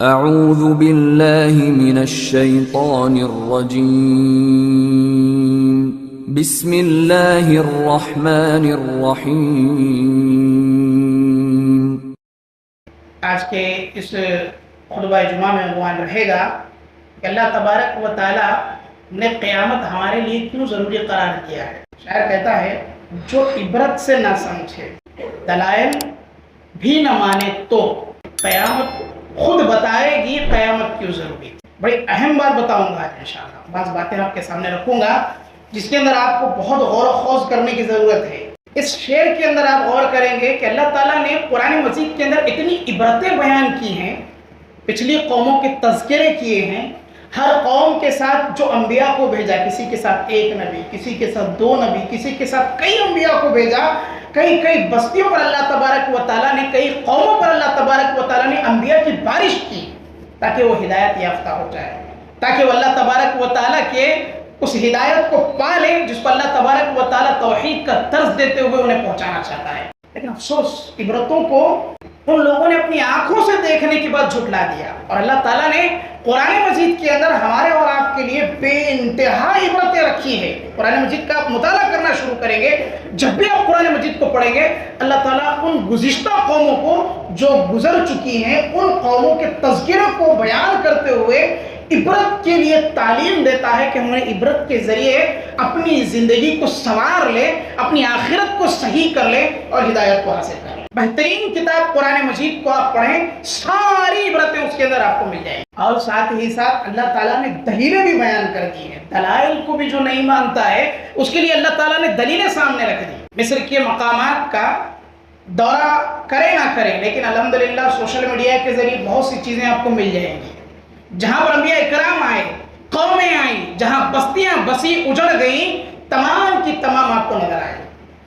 اعوذ باللہ من الشیطان الرجیم بسم اللہ الرحمن الرحیم۔ آج کے اس خطبہ جمعہ میں عنوان رہے گا کہ اللہ تبارک و تعالی نے قیامت ہمارے لیے کیوں ضروری قرار دیا ہے۔ شاعر کہتا ہے جو عبرت سے نہ سمجھے دلائل بھی نہ مانے تو قیامت خود بتائے گی قیامت کیوں ضروری ہے۔ بڑی اہم بات بتاؤں گا انشاءاللہ، بعض باتیں آپ کے سامنے رکھوں گا جس کے اندر آپ کو بہت غور و خوض کرنے کی ضرورت ہے۔ اس شعر کے اندر آپ غور کریں گے کہ اللہ تعالیٰ نے قرآن مجید کے اندر اتنی عبرتیں بیان کی ہیں، پچھلی قوموں کے تذکرے کیے ہیں، ہر قوم کے ساتھ جو انبیاء کو بھیجا، کسی کے ساتھ ایک نبی، کسی کے ساتھ دو نبی، کسی کے ساتھ کئی انبیاء کو بھیجا، کئی بستیوں پر اللہ تبارک و تعالیٰ نے، کئی قوموں پر اللہ تبارک و تعالیٰ نے انبیاء کی بارش کی تاکہ وہ ہدایت یافتہ ہو جائے، تاکہ وہ اللہ تبارک و تعالیٰ کے اس ہدایت کو پا لیں جس کو اللہ تبارک و تعالیٰ توحید کا طرز دیتے ہوئے انہیں پہنچانا چاہتا ہے۔ لیکن افسوس، عبرتوں کو ان لوگوں نے اپنی آنکھوں سے دیکھنے کے بعد جھٹلا دیا، اور اللہ تعالیٰ نے قرآن مجید کے اندر ہمارے اور آپ کے لیے بے انتہا عبرتیں رکھی ہیں۔ قرآن مجید کا آپ مطالعہ کرنا شروع کریں گے، جب بھی آپ قرآن مجید کو پڑھیں گے اللہ تعالیٰ ان گزشتہ قوموں کو جو گزر چکی ہیں ان قوموں کے تذکرے کو بیان کرتے ہوئے عبرت کے لیے تعلیم دیتا ہے کہ ہم نے عبرت کے ذریعے اپنی زندگی کو سنوار لے، اپنی آخرت کو صحیح کر لے اور ہدایت کو حاصل کر لے۔ بہترین کتاب قرآن مجید کو آپ پڑھیں، ساری عبرتیں اس کے اندر آپ کو مل جائیں، اور ساتھ ہی ساتھ اللہ تعالیٰ نے دلیلیں بھی بیان کر دی ہیں۔ دلائل کو بھی جو نہیں مانتا ہے اس کے لیے اللہ تعالیٰ نے دلیلیں سامنے رکھ دی۔ مصر کے مقامات کا دورہ کریں نہ کریں، لیکن الحمدللہ سوشل میڈیا کے ذریعے بہت سی چیزیں آپ کو مل جائیں گی، جہاں پر انبیاء اکرام آئے، قومیں آئیں، جہاں بستیاں بسی اجڑ گئیں، تمام کی تمام آپ کو نظر آئے۔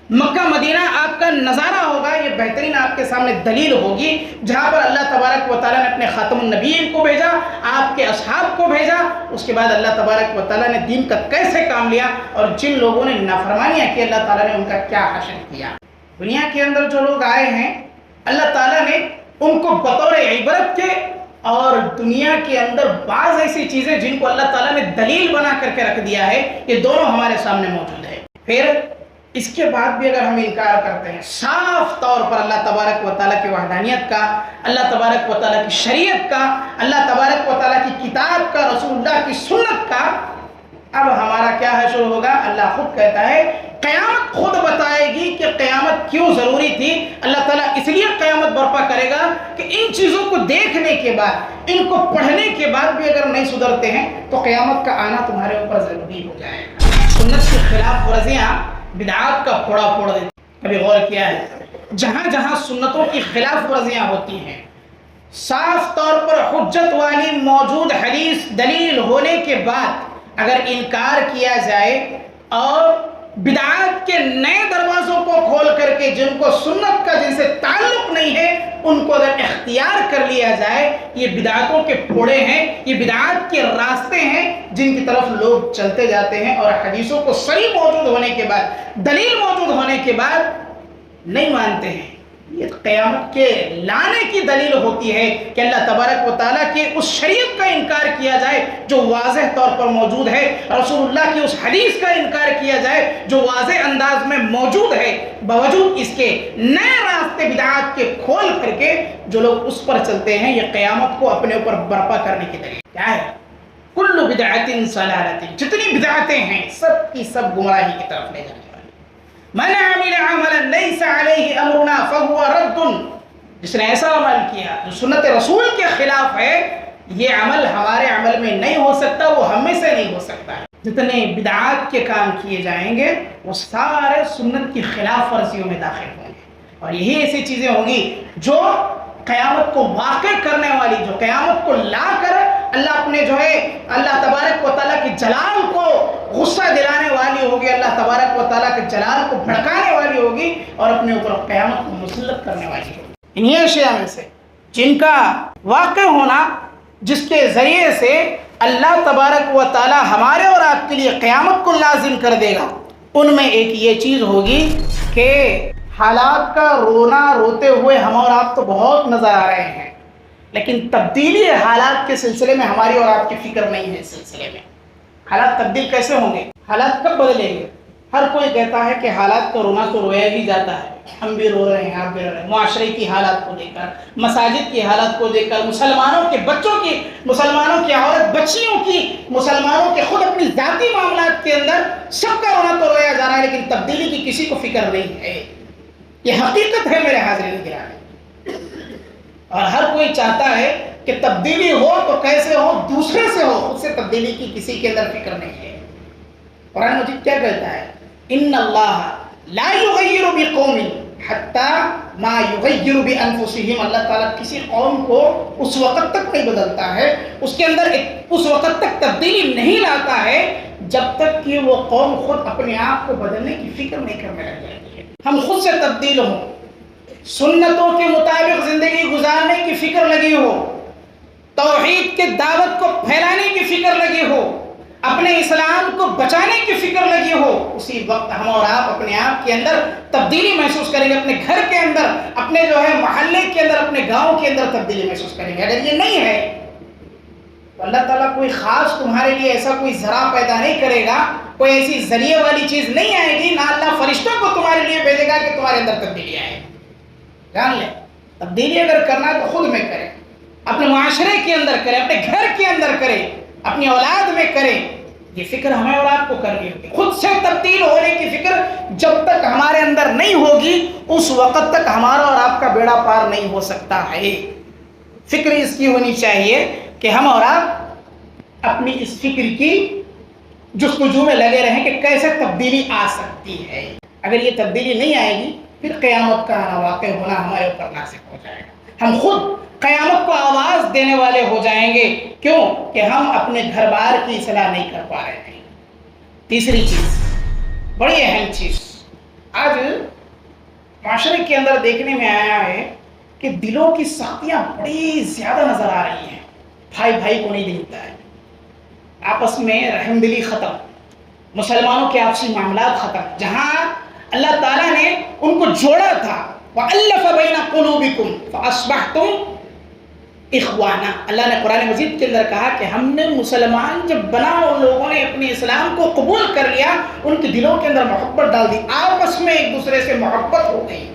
مکہ مدینہ آپ کا نظارہ ہوگا، یہ بہترین آپ کے سامنے دلیل ہوگی جہاں پر اللہ تبارک و تعالیٰ نے اپنے خاتم النبیین کو بھیجا، آپ کے اصحاب کو بھیجا، اس کے بعد اللہ تبارک و تعالیٰ نے دین کا کیسے کام لیا، اور جن لوگوں نے نافرمانیاں کی اللہ تعالیٰ نے ان کا کیا حشر کیا۔ دنیا کے اندر جو لوگ آئے ہیں اللہ تعالیٰ نے ان کو بطور عبرت کے، اور دنیا کے اندر بعض ایسی چیزیں جن کو اللہ تعالیٰ نے دلیل بنا کر کے رکھ دیا ہے، یہ دونوں ہمارے سامنے موجود ہے۔ پھر اس کے بعد بھی اگر ہم انکار کرتے ہیں صاف طور پر اللہ تبارک و تعالیٰ کی وحدانیت کا، اللہ تبارک و تعالیٰ کی شریعت کا، اللہ تبارک و تعالیٰ کی کتاب کا، رسول اللہ کی سنت کا، اب ہمارا کیا حشر ہوگا؟ اللہ خود کہتا ہے قیامت خود بتائے گی کہ قیامت کیوں ضروری تھی۔ اللہ تعالیٰ اس لیے قیامت برپا کرے گا کہ ان چیزوں کو دیکھنے کے بعد، ان کو پڑھنے کے بعد بھی اگر نہیں سدھرتے ہیں تو قیامت کا آنا تمہارے اوپر ضروری ہو جائے گا۔ سنت کی خلاف ورزیاں بدعات کا پھوڑا پھوڑ دیتی، کبھی غور کیا ہے؟ جہاں جہاں سنتوں کی خلاف ورزیاں ہوتی ہیں، صاف طور پر حجت والی موجود حدیث دلیل ہونے کے بعد اگر انکار کیا جائے اور بدعات کے نئے دروازوں کو کھول کر کے جن کو سنت کا جن سے تعلق نہیں ہے ان کو اگر اختیار کر لیا جائے، یہ بدعاتوں کے پھوڑے ہیں، یہ بدعات کے راستے ہیں جن کی طرف لوگ چلتے جاتے ہیں، اور حدیثوں کو صحیح موجود ہونے کے بعد، دلیل موجود ہونے کے بعد نہیں مانتے ہیں۔ یہ قیامت کے لانے کی دلیل ہوتی ہے کہ اللہ تبارک و تعالیٰ کی اس شریعت کا انکار کیا جائے جو واضح طور پر موجود ہے، رسول اللہ کی اس حدیث کا انکار کیا جائے جو واضح انداز میں موجود ہے، باوجود اس کے نئے راستے بدعات کے کھول کر کے جو لوگ اس پر چلتے ہیں، یہ قیامت کو اپنے اوپر برپا کرنے کی دلیل کیا ہے؟ کل بدعت ضلالۃ، جتنی بدعتیں ہیں سب کی سب گمراہی کی طرف لے جانے، من عمل عملا لیس علیہ امرنا فہو رد، جس نے ایسا عمل کیا جو سنت رسول کے خلاف ہے، یہ عمل ہمارے عمل میں نہیں ہو سکتا، وہ ہم میں سے نہیں ہو سکتا ہے۔ جتنے بدعات کے کام کیے جائیں گے وہ سارے سنت کی خلاف ورزیوں میں داخل ہوں گے، اور یہی ایسی چیزیں ہوں گی جو قیامت کو واقع کرنے والی، جو قیامت کو لا کر اللہ اپنے جو ہے اللہ تبارک و تعالیٰ کے جلال کو غصہ دلانے والی ہوگی، اللہ تبارک و تعالیٰ کے جلال کو بھڑکانے والی ہوگی، اور اپنے اوپر قیامت کو مسلط کرنے والی ہوگی۔ انہی اشیاء میں سے جن کا واقع ہونا، جس کے ذریعے سے اللہ تبارک و تعالیٰ ہمارے اور آپ کے لیے قیامت کو لازم کر دے گا، ان میں ایک یہ چیز ہوگی کہ حالات کا رونا روتے ہوئے ہم اور آپ تو بہت نظر آ رہے ہیں، لیکن تبدیلی حالات کے سلسلے میں ہماری اور آپ کی فکر نہیں ہے۔ اس سلسلے میں حالات تبدیل کیسے ہوں گے؟ حالات کب بدلیں گے؟ ہر کوئی کہتا ہے کہ حالات کو رونا تو رویا ہی جاتا ہے، ہم بھی رو رہے ہیں، آپ بھی رو رہے ہیں، معاشرے کی حالات کو دیکھ کر، مساجد کی حالات کو دیکھ کر، مسلمانوں کے بچوں کی، مسلمانوں کی عورت بچیوں کی، مسلمانوں کے خود اپنی ذاتی معاملات کے اندر سب کا رونا تو رویا جا رہا ہے، لیکن تبدیلی کی کسی کو فکر نہیں ہے۔ یہ حقیقت ہے میرے حاضرین گرامی، اور ہر کوئی چاہتا ہے کہ تبدیلی ہو تو کیسے ہو، دوسرے سے ہو، خود سے تبدیلی کی کسی کے اندر فکر نہیں ہے۔ قرآن مجید کیا کہتا ہے؟ ان اللہ لا یغیر بقوم حتی ما یغیر بانفسہم، اللہ تعالیٰ کسی قوم کو اس وقت تک نہیں بدلتا ہے، اس کے اندر اس وقت تک تبدیلی نہیں لاتا ہے جب تک کہ وہ قوم خود اپنے آپ کو بدلنے کی فکر نہیں کرنے لگ جاتی ہے۔ ہم خود سے تبدیل ہوں، سنتوں کے مطابق زندگی گزارنے کی فکر لگی ہو، توحید کے دعوت کو پھیلانے کی فکر لگی ہو، اپنے اسلام کو بچانے کی فکر لگی ہو، اسی وقت ہم اور آپ اپنے آپ کے اندر تبدیلی محسوس کریں گے، اپنے گھر کے اندر، اپنے جو ہے محلے کے اندر، اپنے گاؤں کے اندر تبدیلی محسوس کریں گے۔ اگر یہ نہیں ہے تو اللہ تعالیٰ کوئی خاص تمہارے لیے ایسا کوئی ذرا پیدا نہیں کرے گا، کوئی ایسی ذریعے والی چیز نہیں آئے گی، نہ اللہ فرشتوں کو تمہارے لیے بھیجے گا کہ تمہارے اندر تبدیلی آئے۔ جان لیں، تبدیلی اگر کرنا ہے تو خود میں کریں، اپنے معاشرے کے اندر کریں، اپنے گھر کے اندر کریں، اپنی اولاد میں کریں۔ یہ فکر ہمیں اور آپ کو کرنی ہوگی۔ خود سے تبدیل ہونے کی فکر جب تک ہمارے اندر نہیں ہوگی، اس وقت تک ہمارا اور آپ کا بیڑا پار نہیں ہو سکتا ہے۔ فکر اس کی ہونی چاہیے کہ ہم اور آپ اپنی اس فکر کی جستجو میں لگے رہیں کہ کیسے تبدیلی آ سکتی ہے۔ اگر یہ تبدیلی نہیں آئے گی، پھر قیامت کا آنا واقع ہونا ہمارے اوپر ناصب ہو جائے گا، ہم خود قیامت کو آواز دینے والے ہو جائیں گے۔ کیوں؟ کہ ہم اپنے گھر بار کی اصلاح نہیں کر پا رہے ہیں۔ تیسری چیز، بڑی اہم چیز، آج معاشرے کے اندر دیکھنے میں آیا ہے کہ دلوں کی سختیاں بڑی زیادہ نظر آ رہی ہیں۔ بھائی بھائی کو نہیں ملتا ہے، آپس میں رحم دلی ختم، مسلمانوں کے آپسی معاملات ختم۔ جہاں اللہ تعالیٰ نے ان کو جوڑا تھا، وَأَلَّفَ بَيْنَ قُلُوبِكُمْ فَأَصْبَحْتُمْ اخوانا، اللہ نے قرآن مجید کے اندر کہا کہ ہم نے مسلمان جب بنا، ان لوگوں نے اپنے اسلام کو قبول کر لیا، ان کے دلوں کے اندر محبت ڈال دی، آپس میں ایک دوسرے سے محبت ہو گئی،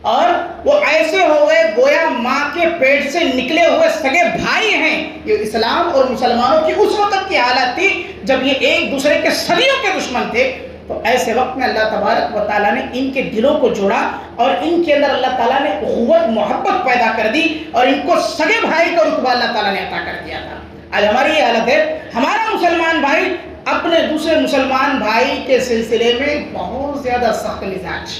اور وہ ایسے ہو گئے گویا ماں کے پیٹ سے نکلے ہوئے سگے بھائی ہیں۔ یہ اسلام اور مسلمانوں کی اس وقت کی حالت تھی جب یہ ایک دوسرے کے صدیوں کے دشمن تھے۔ تو ایسے وقت میں اللہ تبارک و تعالیٰ نے ان کے دلوں کو جوڑا، اور ان کے اندر اللہ تعالیٰ نے اخوت محبت پیدا کر دی، اور ان کو سگے بھائی کا رتبہ اللہ تعالیٰ نے عطا کر دیا تھا۔ آج ہماری یہ حالت ہے، ہمارا مسلمان بھائی اپنے دوسرے مسلمان بھائی کے سلسلے میں بہت زیادہ سخت مزاج،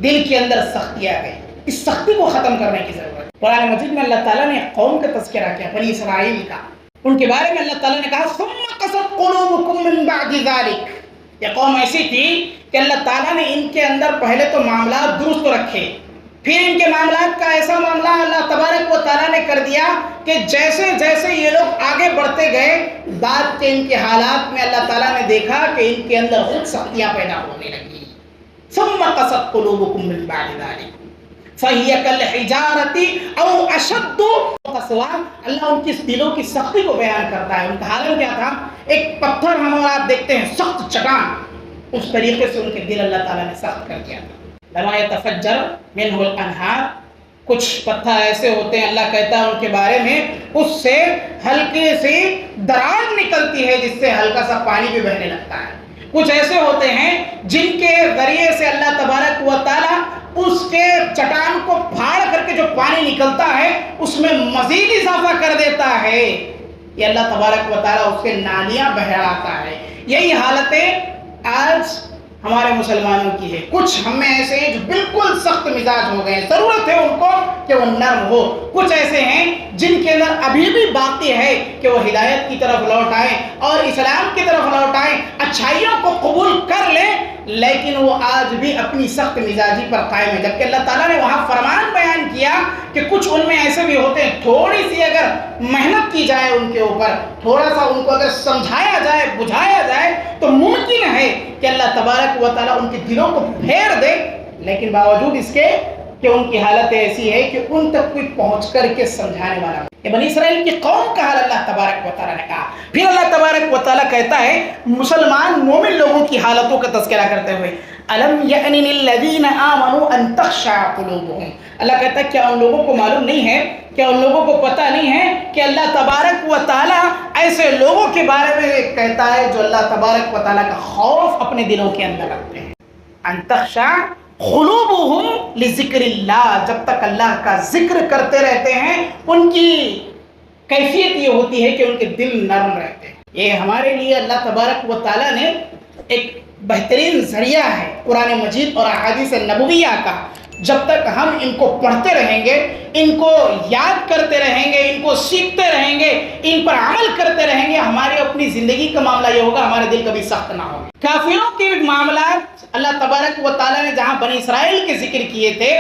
دل کے اندر سختی آ گئی۔ اس سختی کو ختم کرنے کی ضرورت ہے۔ قرآن مجید میں اللہ تعالیٰ نے قوم کا تذکرہ کیا، بنی اسرائیل کا، ان کے بارے میں اللہ تعالیٰ نے کہا ثم قست قلوبکم من بعد ذلک، یہ قوم ایسی تھی کہ اللہ تعالیٰ نے ان کے اندر پہلے تو معاملات درست رکھے، پھر ان کے معاملات کا ایسا معاملہ اللہ تبارک و تعالیٰ نے کر دیا کہ جیسے جیسے یہ لوگ آگے بڑھتے گئے، بعد کے ان کے حالات میں اللہ تعالیٰ نے دیکھا کہ ان کے اندر خود سختیاں پیدا ہونے لگی۔ ثم قست قلوبکم من بعد ذلک فَهِيَ كَالْحِجَارَةِ أَوْ أَشَدُّ قَسْوَةً، اللہ ان کی دلوں کی سختی کو بیان کرتا ہے۔ ان کا حال کیا تھا؟ ایک پتھر ہم اور آپ دیکھتے ہیں، سخت چٹان، اس طریقے سے ان کے دل اللہ تعالیٰ نے سخت کر دیا تھا۔ لَمَا يَتَفَجَّرُ مِنْهُ الْأَنْهَارُ، کچھ پتھر ایسے ہوتے ہیں اللہ کہتا ہے ان کے بارے میں، اس سے ہلکی سی دراڑ نکلتی ہے جس سے ہلکا سا پانی بھی بہنے لگتا ہے۔ کچھ ایسے ہوتے ہیں جن کے ذریعے سے اللہ تبارک و تعالیٰ اس کے چٹان کو پھاڑ کر کے جو پانی نکلتا ہے اس میں مزید اضافہ کر دیتا ہے، یہ اللہ تبارک و تعالیٰ اس کے نالیاں بہاتا ہے۔ یہی حالتیں آج ہمارے مسلمانوں کی ہے۔ کچھ ہم میں ایسے ہیں جو بالکل سخت مزاج ہو گئے، ضرورت ہے ان کو کہ وہ نرم ہو۔ کچھ ایسے ہیں جن کے اندر ابھی بھی باقی ہے کہ وہ ہدایت کی طرف لوٹ آئیں اور اسلام کی طرف لوٹ آئیں، اچھائیوں کو قبول کر لیں، لیکن وہ آج بھی اپنی سخت مزاجی پر قائم ہے۔ جبکہ اللہ تعالیٰ نے وہاں فرمان بیان کیا کہ کچھ ان میں ایسے بھی ہوتے ہیں، تھوڑی سی اگر محنت کی جائے ان کے اوپر، تھوڑا سا ان کو اگر سمجھایا جائے، بجھایا جائے، تو ممکن ہے کہ اللہ تبارک و تعالیٰ ان کے دلوں کو پھیر دے، لیکن باوجود اس کے کہ ان کی حالت ایسی ہے کہ ان تک کوئی پہنچ کر کے سمجھانے والا کہ بنی اسرائیل کی قوم کا حال اللہ تبارک و تعالیٰ نے کہا. پھر اللہ تبارک و تعالیٰ کہتا ہے مسلمان مومن لوگوں کی حالتوں کا تذکرہ کرتے ہوئے الم یأن للذین آمنوا ان تخشع قلوبهم. اللہ کہتا ہے کیا ان لوگوں کو معلوم نہیں ہے, کیا ان لوگوں کو پتہ نہیں ہے کہ اللہ تبارک و تعالیٰ ایسے لوگوں کے بارے میں کہتا ہے جو اللہ تبارک و تعالیٰ کا خوف اپنے دلوں کے اندر رکھتے ہیں. ان تخشع قلوبهم لذکر اللہ, جب تک اللہ کا ذکر کرتے رہتے ہیں ان کی کیفیت یہ ہوتی ہے کہ ان کے دل نرم رہتے ہیں. یہ ہمارے لیے اللہ تبارک و تعالیٰ نے ایک بہترین ذریعہ ہے قرآن مجید اور احادیث نبویہ کا. جب تک ہم ان کو پڑھتے رہیں گے, ان کو یاد کرتے رہیں گے, ان کو سیکھتے رہیں گے, ان پر عمل کرتے رہیں گے, ہماری اپنی زندگی کا معاملہ یہ ہوگا ہمارے دل کبھی سخت نہ ہوگا. کافروں کے معاملات اللہ تبارک و تعالیٰ نے جہاں بنی اسرائیل کے ذکر کیے تھے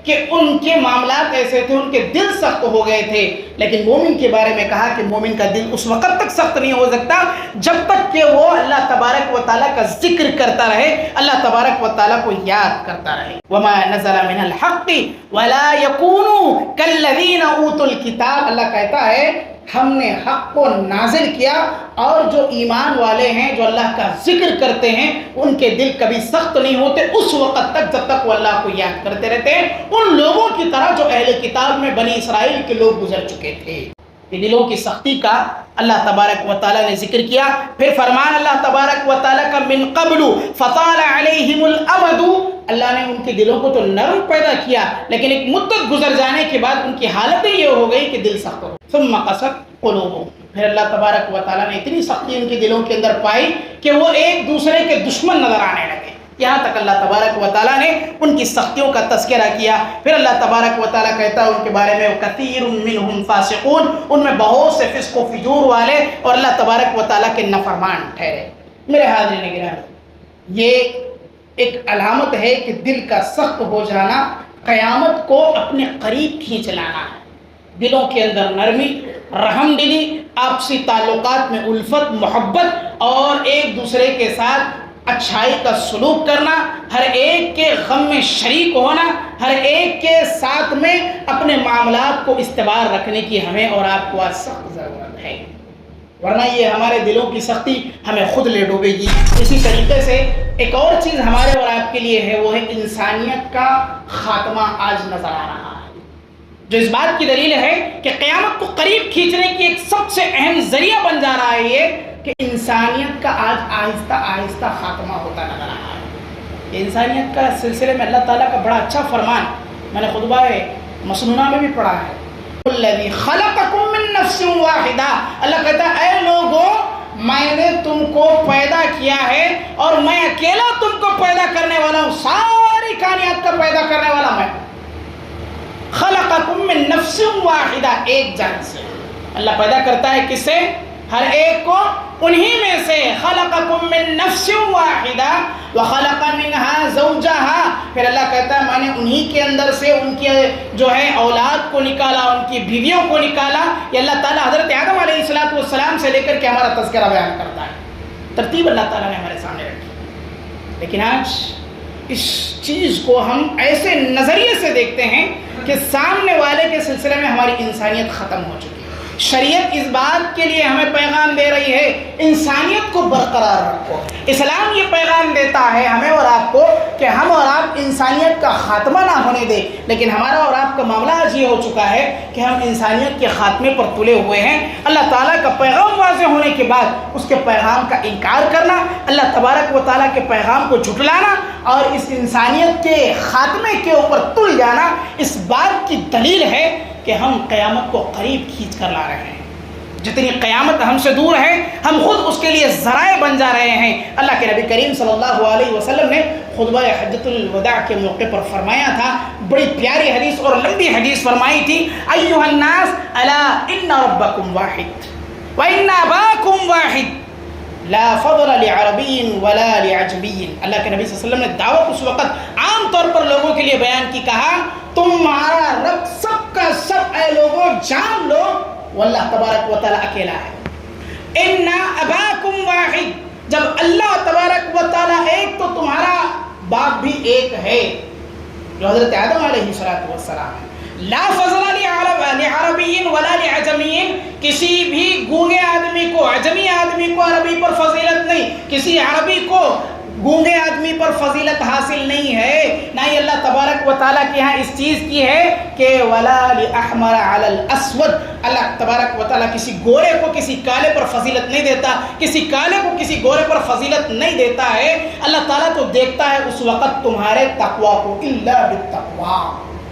کہ ان کے معاملات ایسے تھے, ان کے دل سخت ہو گئے تھے, لیکن مومن کے بارے میں کہا کہ مومن کا دل اس وقت تک سخت نہیں ہو سکتا جب تک کہ وہ اللہ تبارک و تعالیٰ کا ذکر کرتا رہے, اللہ تبارک و تعالیٰ کو یاد کرتا رہے. وما نزل من الحق ولا يكونوا كالذين اوتوا الكتاب. اللہ کہتا ہے ہم نے حق کو نازل کیا اور جو ایمان والے ہیں جو اللہ کا ذکر کرتے ہیں ان کے دل کبھی سخت نہیں ہوتے اس وقت تک جب تک وہ اللہ کو یاد کرتے رہتے ہیں, ان لوگوں کی طرح جو اہل کتاب میں بنی اسرائیل کے لوگ گزر چکے تھے. دلوں کی سختی کا اللہ تبارک و تعالیٰ نے ذکر کیا. پھر فرمان اللہ تبارک و تعالیٰ کا من قبل فطال علیہم الامد. اللہ نے ان کے دلوں کو تو نرم پیدا کیا لیکن ایک مدت گزر جانے کے بعد ان کی حالتیں یہ ہو گئی کہ دل سخت ہو. ثم قست قلوبهم. پھر اللہ تبارک و تعالیٰ نے اتنی سختی ان کے دلوں کے اندر پائی کہ وہ ایک دوسرے کے دشمن نظر آنے لگے. یہاں تک اللہ تبارک و تعالیٰ نے ان کی سختیوں کا تذکرہ کیا. پھر اللہ تبارک و تعالیٰ کہتا ہے ان کے بارے میں کثیر منہم فاسقون, ان میں بہت سے فسق و فجور والے اور اللہ تبارک و تعالیٰ کے نافرمان ٹھہرے. میرے حاضرین گرامی, یہ ایک علامت ہے کہ دل کا سخت ہو جانا قیامت کو اپنے قریب کھینچ لانا ہے. دلوں کے اندر نرمی, رحم دلی, آپسی تعلقات میں الفت, محبت اور ایک دوسرے کے ساتھ اچھائی کا سلوک کرنا, ہر ایک کے غم میں شریک ہونا, ہر ایک کے ساتھ میں اپنے معاملات کو استوار رکھنے کی ہمیں اور آپ کو آج سخت ضرورت ہے, ورنہ یہ ہمارے دلوں کی سختی ہمیں خود لے ڈوبے گی. اسی طریقے سے ایک اور چیز ہمارے اور آپ کے لیے ہے, وہ ہے انسانیت کا خاتمہ آج نظر آ رہا ہے, جو اس بات کی دلیل ہے کہ قیامت کو قریب کھینچنے کی ایک سب سے اہم ذریعہ بن جا رہا ہے یہ کہ انسانیت کا آج آہستہ آہستہ خاتمہ ہوتا نظر آ رہا ہے. انسانیت کا سلسلے میں اللہ تعالیٰ کا بڑا اچھا فرمان میں نے خطبہ مسنونہ میں بھی پڑھا ہے. الذی خلقکم من نفس واحدہ. اللہ کہتا ہے اے لوگوں میں نے تم کو پیدا کیا ہے اور میں اکیلا تم کو پیدا کرنے والا ہوں, ساری کائنات کا پیدا کرنے والا میں. خلقکم من نفس واحدہ, ایک جان سے اللہ پیدا کرتا ہے. کس سے؟ ہر ایک کو انہی میں سے. خلقکم من نفس واحدہ وخلق منها زوجها. پھر اللہ کہتا ہے میں نے انہی کے اندر سے ان کی جو ہے اولاد کو نکالا, ان کی بیویوں کو نکالا. یہ اللہ تعالیٰ حضرت آدم علیہ السلام سے لے کر کے ہمارا تذکرہ بیان کرتا ہے. ترتیب اللہ تعالیٰ نے ہمارے سامنے رکھی, لیکن آج اس چیز کو ہم ایسے نظریے سے دیکھتے ہیں کہ سامنے والے کے سلسلے میں ہماری انسانیت ختم ہو چکی ہے. شریعت اس بات کے لیے ہمیں پیغام دے رہی ہے انسانیت کو برقرار رکھو. اسلام یہ پیغام دیتا ہے ہمیں اور آپ کو کہ ہم اور آپ انسانیت کا خاتمہ نہ ہونے دیں, لیکن ہمارا اور آپ کا معاملہ آج یہ ہو چکا ہے کہ ہم انسانیت کے خاتمے پر تلے ہوئے ہیں. اللہ تعالیٰ کا پیغام واضح ہونے کے بعد اس کے پیغام کا انکار کرنا, اللہ تبارک و تعالیٰ کے پیغام کو جھٹلانا اور اس انسانیت کے خاتمے کے اوپر تل جانا اس بات کی دلیل ہے کہ ہم قیامت کو قریب کھینچ کر لا رہے ہیں. جتنی قیامت ہم سے دور ہے ہم خود اس کے لیے ذرائع بن جا رہے ہیں. اللہ کے نبی کریم صلی اللہ علیہ وسلم نے خطبہ حجۃ الوداع کے موقع پر فرمایا تھا, بڑی پیاری حدیث اور لمبی حدیث فرمائی تھی. ایھا الناس الا ان ربکم واحد وان اباکم واحد لا فضل لعربی ولا لعجمی. اللہ کے نبی صلی اللہ علیہ وسلم نے دعوت اس وقت عام طور پر لوگوں کے لیے بیان کی, کہا تمہارا رب سب کا سب اے لوگوں جان لو وہ اللہ تبارک و تعالیٰ اکیلا ہے. ان اباکم واحد, جب اللہ تبارک و تعالیٰ ایک تو تمہارا باپ بھی ایک ہے جو حضرت آدم علیہ السلام ہے. لا فضل لعربی ولا لعجمی، کسی بھی گونگے آدمی کو، عجمی آدمی کو عربی پر فضیلت نہیں، کسی عربی کو گونگے آدمی پر فضیلت حاصل نہیں ہے، نہ ہی اللہ تبارک و تعالیٰ کے ہاں اس چیز کی ہے کہ ولا لأحمر علی الاسود، اللہ تبارک و تعالیٰ کسی گورے کو کسی کالے پر فضیلت نہیں دیتا، کسی کالے کو کسی گورے پر فضیلت نہیں دیتا ہے۔ اللہ تعالیٰ تو دیکھتا ہے اس وقت تمہارے تقویٰ کو، الا بالتقویٰ۔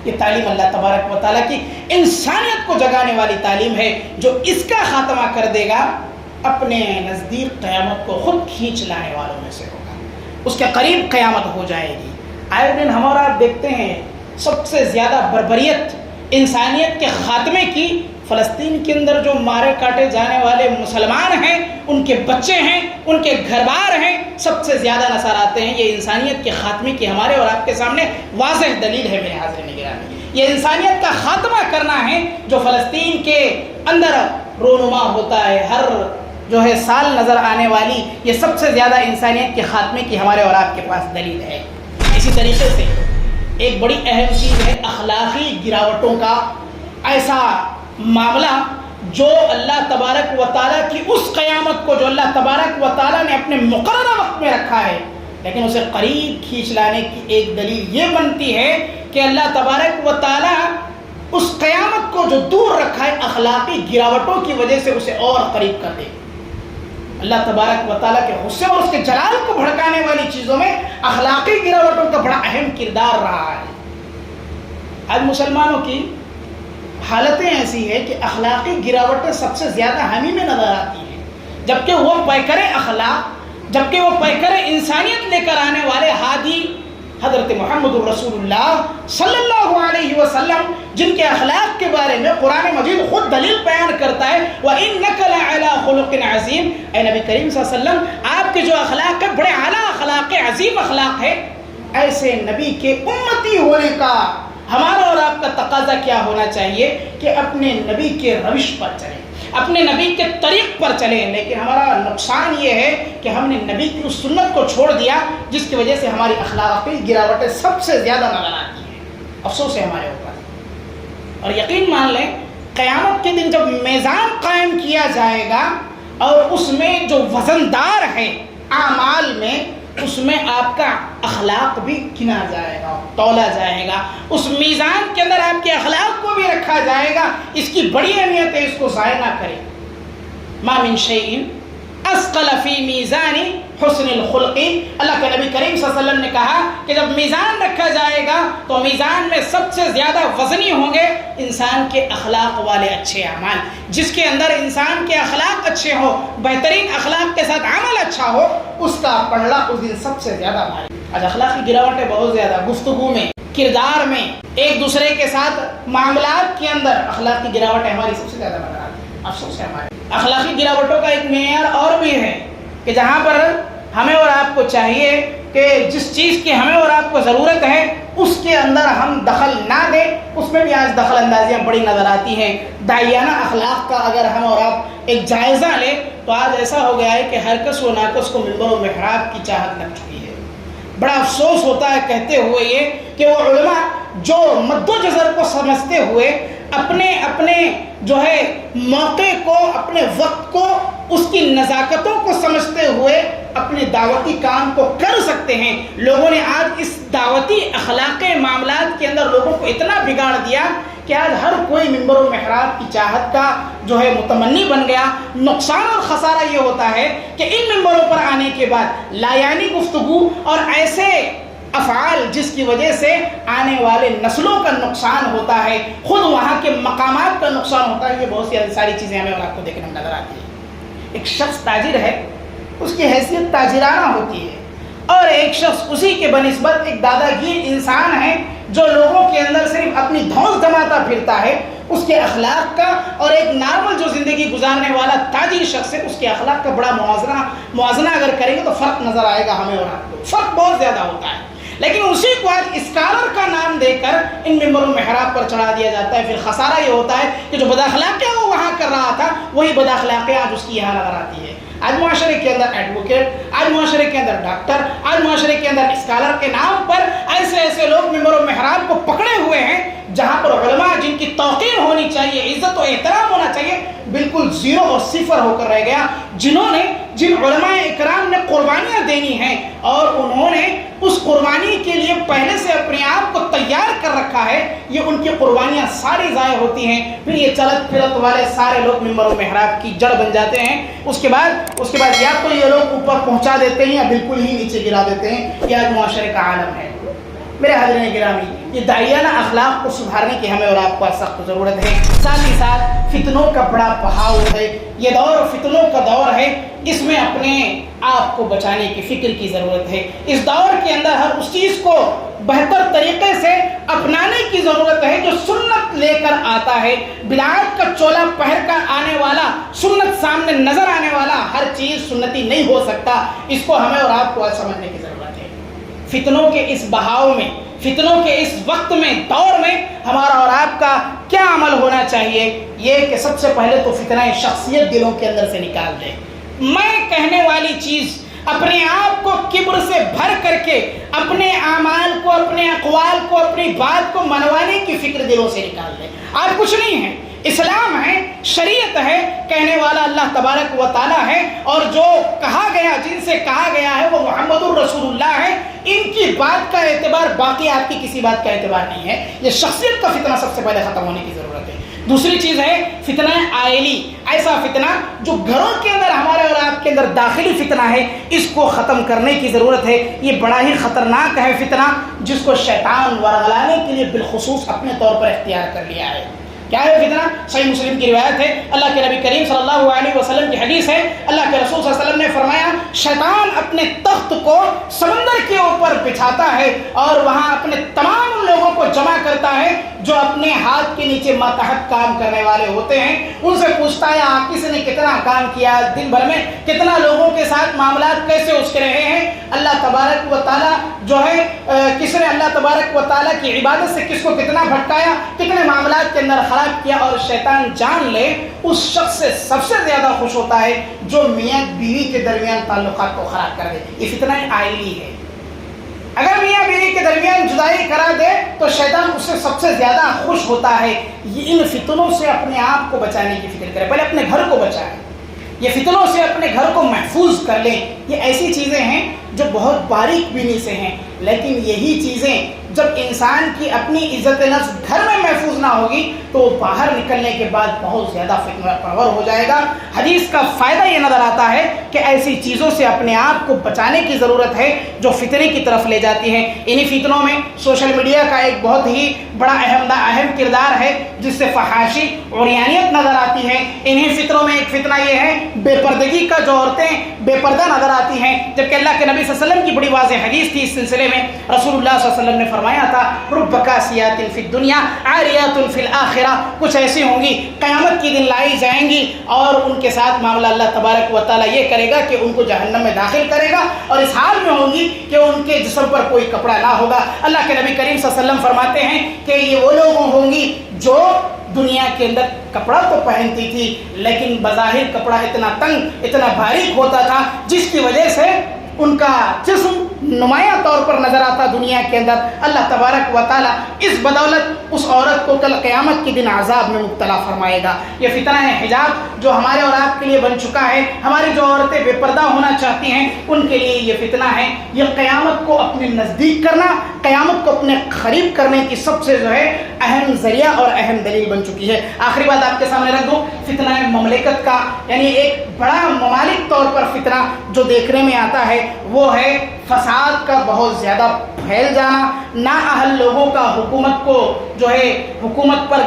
یہ تعلیم اللہ تبارک و تعالیٰ کی انسانیت کو جگانے والی تعلیم ہے، جو اس کا خاتمہ کر دے گا اپنے نزدیک قیامت کو خود کھینچ لانے والوں میں سے ہوگا، اس کے قریب قیامت ہو جائے گی۔ آئے دن ہم اور آپ دیکھتے ہیں سب سے زیادہ بربریت انسانیت کے خاتمے کی فلسطین کے اندر جو مارے کاٹے جانے والے مسلمان ہیں، ان کے بچے ہیں، ان کے گھر بار ہیں، سب سے زیادہ نظر آتے ہیں۔ یہ انسانیت کے خاتمے کی ہمارے اور آپ کے سامنے واضح دلیل ہے میرے حاضرین گرامی۔ یہ انسانیت کا خاتمہ کرنا ہے جو فلسطین کے اندر رونما ہوتا ہے، ہر جو ہے سال نظر آنے والی، یہ سب سے زیادہ انسانیت کے خاتمے کی ہمارے اور آپ کے پاس دلیل ہے۔ اسی طریقے سے ایک بڑی اہم چیز ہے اخلاقی گراوٹوں کا ایسا معاملہ جو اللہ تبارک و تعالیٰ کی اس قیامت کو جو اللہ تبارک و تعالیٰ نے اپنے مقررہ وقت میں رکھا ہے، لیکن اسے قریب کھینچ لانے کی ایک دلیل یہ بنتی ہے کہ اللہ تبارک و تعالیٰ اس قیامت کو جو دور رکھا ہے اخلاقی گراوٹوں کی وجہ سے اسے اور قریب کر دے۔ اللہ تبارک و تعالیٰ کے غصے اور اس کے جلال کو بھڑکانے والی چیزوں میں اخلاقی گراوٹوں کا بڑا اہم کردار رہا ہے۔ آج مسلمانوں کی حالتیں ایسی ہے کہ اخلاقی گراوٹیں سب سے زیادہ ہمیں میں نظر آتی ہیں، جبکہ وہ پیکر اخلاق، جبکہ وہ پیکر انسانیت لے کر آنے والے ہادی حضرت محمد الرسول اللہ صلی اللہ علیہ وسلم، جن کے اخلاق کے بارے میں قرآن مجید خود دلیل بیان کرتا ہے وَإِنَّكَ لَعَلَىٰ خُلُقٍ عَظِيمٍ، اے نبی کریم صلی اللہ علیہ وسلم آپ کے جو اخلاق ہے بڑے اعلیٰ اخلاق ہے، عظیم اخلاق ہے۔ ایسے نبی کے امتی ہونے کا ہمارا اور آپ کا تقاضا کیا ہونا چاہیے کہ اپنے نبی کے روش پر چلیں، اپنے نبی کے طریق پر چلیں، لیکن ہمارا نقصان یہ ہے کہ ہم نے نبی کی اس سنت کو چھوڑ دیا جس کی وجہ سے ہماری اخلاقی گراوٹیں سب سے زیادہ نظر آتی ہیں۔ افسوس ہے ہمارے اوپر، اور یقین مان لیں قیامت کے دن جب میزان قائم کیا جائے گا اور اس میں جو وزندار ہے اعمال میں، اس میں آپ کا اخلاق بھی گنا جائے گا، تولا جائے گا، اس میزان کے اندر آپ کے اخلاق کو بھی رکھا جائے گا۔ اس کی بڑی اہمیت ہے، اس کو ضائع نہ کریں۔ ما من شیء اثقل فی میزان حسن الخلق، اللہ کے نبی کریم صلی اللہ علیہ وسلم نے کہا کہ جب میزان رکھا جائے گا تو میزان میں سب سے زیادہ وزنی ہوں گے انسان کے اخلاق والے اچھے اعمال۔ جس کے اندر انسان کے اخلاق اچھے ہو، بہترین اخلاق کے ساتھ عمل اچھا ہو، اس کا پلڑا اس دن سب سے زیادہ بھاری۔ آج اخلاقی گراوٹیں بہت زیادہ، گفتگو میں، کردار میں، ایک دوسرے کے ساتھ معاملات کے اندر اخلاقی گراوٹیں ہماری سب سے زیادہ نظر آتی ہیں۔ افسوس ہے ہمارے اخلاقی گراوٹوں کا ایک معیار اور بھی ہے کہ جہاں پر ہمیں اور آپ کو چاہیے کہ جس چیز کی ہمیں اور آپ کو ضرورت ہے اس کے اندر ہم دخل نہ دیں، اس میں بھی آج دخل اندازیاں بڑی نظر آتی ہیں۔ داعیانہ اخلاق کا اگر ہم اور آپ ایک جائزہ لیں تو آج ایسا ہو گیا ہے کہ ہر کس و ناکس کو منبر و محراب کی چاہت لگ چکی ہے۔ بڑا افسوس ہوتا ہے کہتے ہوئے یہ کہ وہ علماء جو مد و جزر کو سمجھتے ہوئے اپنے جو ہے موقع کو، اپنے وقت کو، اس کی نزاکتوں کو سمجھتے ہوئے اپنے دعوتی کام کو کر سکتے ہیں، لوگوں نے آج اس دعوتی اخلاقی معاملات کے اندر لوگوں کو اتنا بگاڑ دیا کہ آج ہر کوئی منبر و محراب کی چاہت کا جو ہے متمنی بن گیا۔ نقصان اور خسارہ یہ ہوتا ہے کہ ان منبروں پر آنے کے بعد لایانی گفتگو اور ایسے افعال جس کی وجہ سے آنے والے نسلوں کا نقصان ہوتا ہے، خود وہاں کے مقامات کا نقصان ہوتا ہے۔ یہ بہت سی ساری چیزیں ہمیں اور آپ کو دیکھنے میں نظر آتی ہیں۔ ایک شخص تاجر ہے، اس کی حیثیت تاجرانہ ہوتی ہے، اور ایک شخص اسی کے بنسبت ایک دادا گیر انسان ہے جو لوگوں کے اندر صرف اپنی دھونس جماتا پھرتا ہے۔ اس کے اخلاق کا اور ایک نارمل جو زندگی گزارنے والا تاجر شخص ہے، اس کے اخلاق کا بڑا موازنہ اگر کریں گے تو فرق نظر آئے گا ہمیں اور آپ کو، فرق بہت زیادہ ہوتا ہے۔ لیکن اسی کو آج اسکالر کا نام دے کر ان ممبر و محراب پر چڑھا دیا جاتا ہے۔ پھر خسارہ یہ ہوتا ہے کہ جو بداخلاقیاں وہ وہاں کر رہا تھا وہی بداخلاقیاں آج اس کی یہاں نظر آتی ہے۔ آج معاشرے کے اندر ایڈوکیٹ، آج معاشرے کے اندر ڈاکٹر، آج معاشرے کے اندر اسکالر کے نام پر ایسے لوگ ممبر و محراب کو پکڑے ہوئے ہیں جہاں پر علماء جن کی توقیر ہونی چاہیے، احترام ہونا چاہیے بالکل زیرو اور صفر ہو کر رہ گیا. جن علماء اکرام نے قربانیاں دینی ہیں اور انہوں نے اس قربانی کے لیے پہلے سے اپنے آپ کو تیار کر رکھا ہے, یہ ان کی قربانیاں ساری ضائع ہوتی ہیں. پھر یہ چلت پھرت والے سارے لوگ منبر و محراب کی جڑ بن جاتے ہیں. اس کے بعد یا تو یہ لوگ اوپر پہنچا دیتے ہیں یا بالکل ہی نیچے گرا دیتے ہیں. یہ آج معاشرے کا عالم ہے. میرے حاضرین گرامی, یہ داعیانہ اخلاق کو سدھارنے کی ہمیں اور آپ کو سخت ضرورت ہے. ساتھ ہی ساتھ فتنوں کا بڑا بہاؤ ہے. یہ دور فتنوں کا دور ہے. اس میں اپنے آپ کو بچانے کی فکر کی ضرورت ہے. اس دور کے اندر ہر اس چیز کو بہتر طریقے سے اپنانے کی ضرورت ہے جو سنت لے کر آتا ہے. بدعات کا چولا پہن کر آنے والا, سنت سامنے نظر آنے والا ہر چیز سنتی نہیں ہو سکتا. اس کو ہمیں اور آپ کو آج سمجھنے کی ضرورت ہے. فتنوں کے اس بہاؤ میں, فتنوں کے اس وقت میں, دور میں ہمارا اور آپ کا کیا عمل ہونا چاہیے؟ یہ کہ سب سے پہلے تو فتنہ شخصیت دلوں کے اندر سے نکال دیں. میں کہنے والی چیز اپنے آپ کو کبر سے بھر کر کے اپنے اعمال کو, اپنے اقوال کو, اپنی بات کو منوانے کی فکر دلوں سے نکال دیں. آپ کچھ نہیں ہیں, اسلام ہے, شریعت ہے, کہنے والا اللہ تبارک و تعالیٰ ہے, اور جو کہا گیا, جن سے کہا گیا ہے وہ محمد الرسول اللہ ہے. ان کی بات کا اعتبار, باقی آپ کی کسی بات کا اعتبار نہیں ہے. یہ شخصیت کا فتنہ سب سے پہلے ختم ہونے کی ضرورت ہے. دوسری چیز ہے فتنہ عائلی, ایسا فتنہ جو گھروں کے اندر ہمارے اور آپ کے اندر داخلی فتنہ ہے, اس کو ختم کرنے کی ضرورت ہے. یہ بڑا ہی خطرناک ہے فتنہ, جس کو شیطان ورغلانے کے لیے بالخصوص اپنے طور پر اختیار کر لیا ہے. کیا ہے فتنہ؟ صحیح مسلم کی روایت ہے, اللہ کے نبی کریم صلی اللہ علیہ وسلم کی حدیث ہے. اللہ کے رسول صلی اللہ علیہ وسلم نے فرمایا, شیطان اپنے تخت کو سمندر کے اوپر بچھاتا ہے اور وہاں اپنے تمام لوگوں کو جمع کرتا ہے جو اپنے ہاتھ کے نیچے ماتحت کام کرنے والے ہوتے ہیں. ان سے پوچھتا ہے آپ کس نے کتنا کام کیا دن بھر میں, کتنا لوگوں کے ساتھ معاملات کیسے اس کے رہے ہیں. اللہ تبارک و تعالیٰ جو ہے, کس نے اللہ تبارک و تعالیٰ کی عبادت سے کس کو کتنا بھٹکایا, کتنے معاملات کے اندر خراب کیا. اور شیطان جان لے اس شخص سے سب سے زیادہ خوش ہوتا ہے جو میاں بیوی کے درمیان تعلقات کو خراب کر دے. یہ فتنہ عائلی ہے. اگر میاں بیوی کے درمیان جدائی کرا دے تو شیطان اس سے سب سے زیادہ خوش ہوتا ہے. یہ ان فتنوں سے اپنے آپ کو بچانے کی فکر کرے, پہلے اپنے گھر کو بچائیں. یہ فتنوں سے اپنے گھر کو محفوظ کر لیں. یہ ایسی چیزیں ہیں جو بہت باریک بینی سے ہیں, لیکن یہی چیزیں جب انسان کی اپنی عزت نفس گھر میں محفوظ نہ ہوگی تو وہ باہر نکلنے کے بعد بہت زیادہ فتنہ پرور ہو جائے گا. حدیث کا فائدہ یہ نظر آتا ہے کہ ایسی چیزوں سے اپنے آپ کو بچانے کی ضرورت ہے جو فتنے کی طرف لے جاتی ہیں. انہی فتنوں میں سوشل میڈیا کا ایک بہت ہی بڑا اہم کردار ہے جس سے فحاشی اور عریانیت نظر آتی ہے. انہی فتنوں میں ایک فتنہ یہ ہے بے پردگی کا, جو عورتیں بے پردہ نظر آتی ہیں, جبکہ اللہ کے نبی صلی اللہ علیہ وسلم کی بڑی واضح حدیث تھی اس سلسلے میں. رسول اللہ صلی اللہ علیہ وسلم نے فرمایا تھا, رب کاسیات فی الدنیا عاریات فی الآخرہ. کچھ ایسی ہوں گی قیامت کی دن لائی جائیں گی اور ان کے ساتھ معاملہ اللہ تبارک و تعالیٰ یہ کرے گا کہ ان کو جہنم میں داخل کرے گا, اور اس حال میں ہوں گی کہ ان کے جسم پر کوئی کپڑا نہ ہوگا. اللہ کے نبی کریم صلی اللہ علیہ وسلم فرماتے ہیں کہ یہ وہ لوگ ہوں گی جو دنیا کے اندر کپڑا تو پہنتی تھی لیکن بظاہر کپڑا اتنا تنگ, اتنا باریک ہوتا تھا جس کی وجہ سے ان کا جسم نمایاں طور پر نظر آتا دنیا کے اندر. اللہ تبارک و تعالیٰ اس بدولت اس عورت کو کل قیامت کے دن عذاب میں مبتلا فرمائے گا. یہ فتنہ حجاب جو ہمارے اور آپ کے لیے بن چکا ہے, ہماری جو عورتیں بے پردہ ہونا چاہتی ہیں ان کے لیے یہ فتنہ ہے. یہ قیامت کو اپنے نزدیک کرنا, قیامت کو اپنے قریب کرنے کی سب سے جو ہے اہم ذریعہ اور اہم دلیل بن چکی ہے. آخری بات آپ کے سامنے رکھ دوں, فتنہ مملکت کا, یعنی ایک بڑا ممالک طور پر فتنہ جو دیکھنے میں آتا ہے وہ ہے فساد کا بہت زیادہ پھیل جانا, نااہل لوگوں کا حکومت کو جو ہے حکومت پر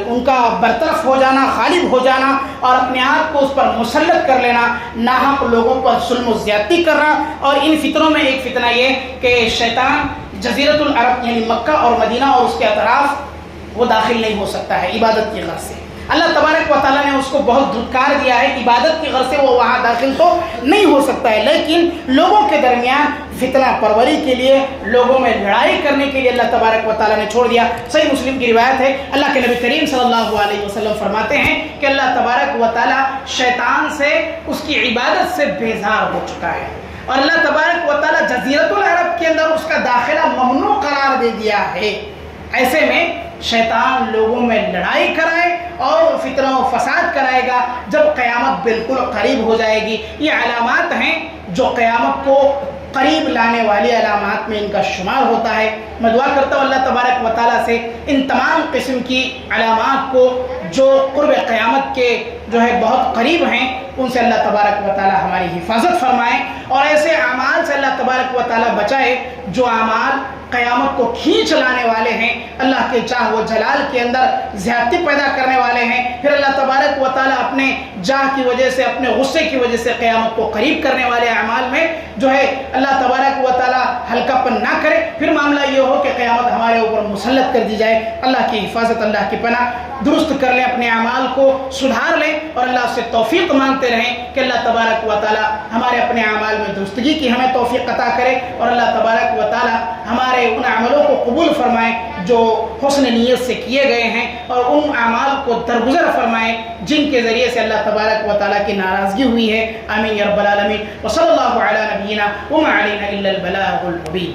ان کا برطرف ہو جانا, غالب ہو جانا اور اپنے آپ کو اس پر مسلط کر لینا, ناحق لوگوں پر ظلم و زیادتی کرنا. اور ان فتنوں میں ایک فتنہ یہ کہ شیطان جزیرۃ العرب یعنی مکہ اور مدینہ اور اس کے اطراف وہ داخل نہیں ہو سکتا ہے عبادت کی غرض سے. اللہ تبارک و تعالیٰ نے اس کو بہت دھتکار دیا ہے, عبادت کی غرض سے وہ وہاں داخل تو نہیں ہو سکتا ہے, لیکن لوگوں کے درمیان فتنہ پروری کے لیے, لوگوں میں لڑائی کرنے کے لیے اللہ تبارک و تعالیٰ نے چھوڑ دیا. صحیح مسلم کی روایت ہے, اللہ کے نبی کریم صلی اللہ علیہ وسلم فرماتے ہیں کہ اللہ تبارک و تعالیٰ شیطان سے اس کی عبادت سے بیزار ہو چکا ہے, اور اللہ تبارک و تعالیٰ جزیرۃ العرب کے اندر اس کا داخلہ ممنوع قرار دے دیا ہے. ایسے میں شیطان لوگوں میں لڑائی کرائے اور فتنہ و فساد کرائے گا جب قیامت بالکل قریب ہو جائے گی۔ یہ علامات ہیں جو قیامت کو قریب لانے والی علامات میں ان کا شمار ہوتا ہے۔ میں دعا کرتا ہوں اللہ تبارک و تعالیٰ سے ان تمام قسم کی علامات کو جو قرب قیامت کے جو ہے بہت قریب ہیں ان سے اللہ تبارک و تعالیٰ ہماری حفاظت فرمائے، اور ایسے اعمال سے اللہ تبارک و تعالیٰ بچائے جو اعمال قیامت کو کھینچ لانے والے ہیں، اللہ کے جاہ و جلال کے اندر زیادتی پیدا کرنے والے ہیں۔ پھر اللہ تبارک و تعالیٰ اپنے جاہ کی وجہ سے، اپنے غصے کی وجہ سے قیامت کو قریب کرنے والے اعمال میں جو ہے اللہ تبارک و تعالیٰ ہلکا پن نہ کرے، پھر معاملہ یہ ہو کہ قیامت ہمارے اوپر مسلط کر دی جائے۔ اللہ کی حفاظت، اللہ کی پناہ، درست کر لیں، اپنے اعمال کو سدھار لیں اور اللہ سے توفیق مانگتے رہیں کہ اللہ تبارک و تعالیٰ ہمارے اپنے اعمال میں درستگی کی ہمیں توفیق عطا کرے، اور اللہ تبارک و تعالیٰ ہمارے ان عملوں کو قبول فرمائے جو حسن نیت سے کیے گئے ہیں، اور ان اعمال کو درگزر فرمائے جن کے ذریعے سے اللہ تبارک و تعالیٰ کی ناراضگی ہوئی ہے۔ آمین یا رب العالمین۔ وصلی اللہ علی نبینا وما علینا الا البلاغ المبین۔